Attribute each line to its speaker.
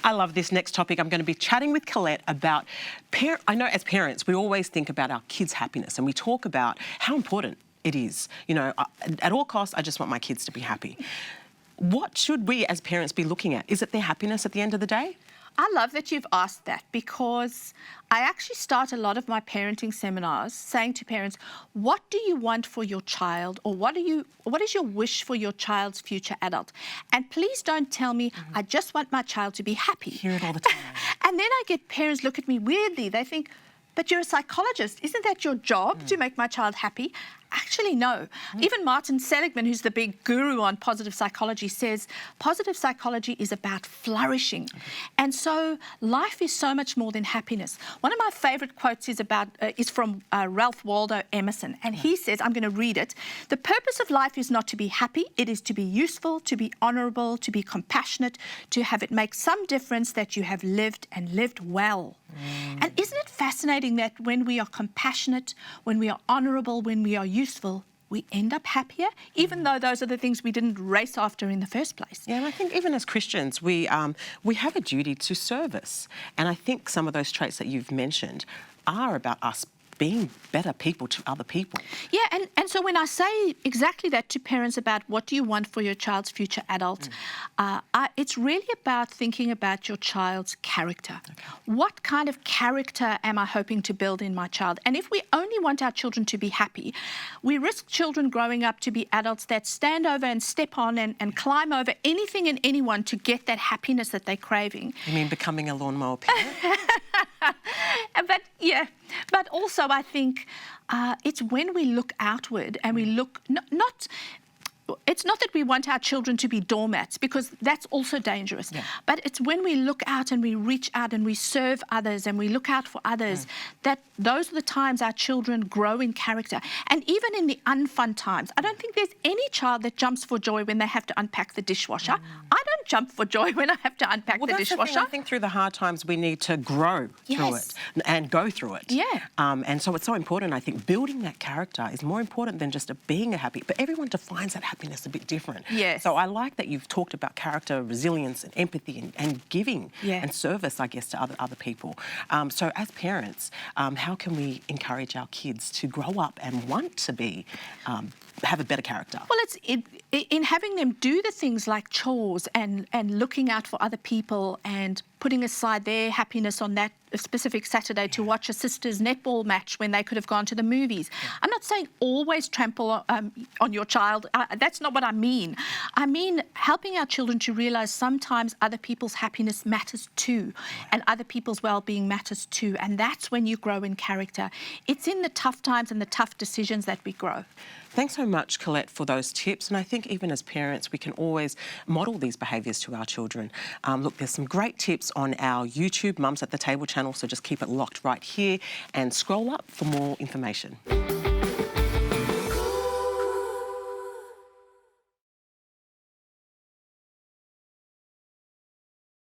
Speaker 1: I love this next topic. I'm going to be chatting with Collet about... I know as parents, we always think about our kids' happiness and we talk about how important it is. You know, at all costs, I just want my kids to be happy. What should we as parents be looking at? Is it their happiness at the end of the day?
Speaker 2: I love that you've asked that, because I actually start a lot of my parenting seminars saying to parents, what do you want for your child, or what is your wish for your child's future adult? And please don't tell me, I just want my child to be happy.
Speaker 1: I hear it all the time.
Speaker 2: And then I get parents look at me weirdly. They think, but you're a psychologist. Isn't that your job to make my child happy? Actually, no. Even Martin Seligman, who's the big guru on positive psychology, says positive psychology is about flourishing. And so life is so much more than happiness. One of my favorite quotes is from Ralph Waldo Emerson. And he says, I'm going to read it. The purpose of life is not to be happy. It is to be useful, to be honourable, to be compassionate, to have it make some difference that you have lived and lived well. And isn't it fascinating that when we are compassionate, when we are honourable, when we are useful, we end up happier, even though those are the things we didn't race after in the first place.
Speaker 1: Yeah, and I think even as Christians, we have a duty to service. And I think some of those traits that you've mentioned are about us being better people to other people. Yeah,
Speaker 2: and so when I say exactly that to parents about what do you want for your child's future adult, it's really about thinking about your child's character. Okay. What kind of character am I hoping to build in my child? And if we only want our children to be happy, we risk children growing up to be adults that stand over and step on and climb over anything and anyone to get that happiness that they're craving.
Speaker 1: You mean becoming a lawnmower parent?
Speaker 2: But also I think it's when we look outward and we look it's not that we want our children to be doormats, because that's also dangerous. Yeah. But it's when we look out and we reach out and we serve others and we look out for others, that those are the times our children grow in character. And even in the unfun times, I don't think there's any child that jumps for joy when they have to unpack the dishwasher. I don't jump for joy when I have to unpack the dishwasher.
Speaker 1: The thing, I think through the hard times we need to grow through it and go through it.
Speaker 2: Yeah.
Speaker 1: And so it's so important, I think, building that character is more important than just being a happy, but everyone defines that happiness a bit different.
Speaker 2: Yes.
Speaker 1: So I like that you've talked about character, resilience and empathy and giving and service, I guess, to other people. So as parents, how can we encourage our kids to grow up and want to be, have a better character?
Speaker 2: Well, it's in having them do the things like chores and looking out for other people and putting aside their happiness on that specific Saturday to watch a sister's netball match when they could have gone to the movies. I'm not saying always trample on your child. That's not what I mean. I mean helping our children to realise sometimes other people's happiness matters too, and other people's well-being matters too, and that's when you grow in character. It's in the tough times and the tough decisions that we grow.
Speaker 1: Thanks so much, Collet, for those tips. And I think even as parents, we can always model these behaviours to our children. Look, there's some great tips on our YouTube Mums at the Table channel, so just keep it locked right here and scroll up for more information.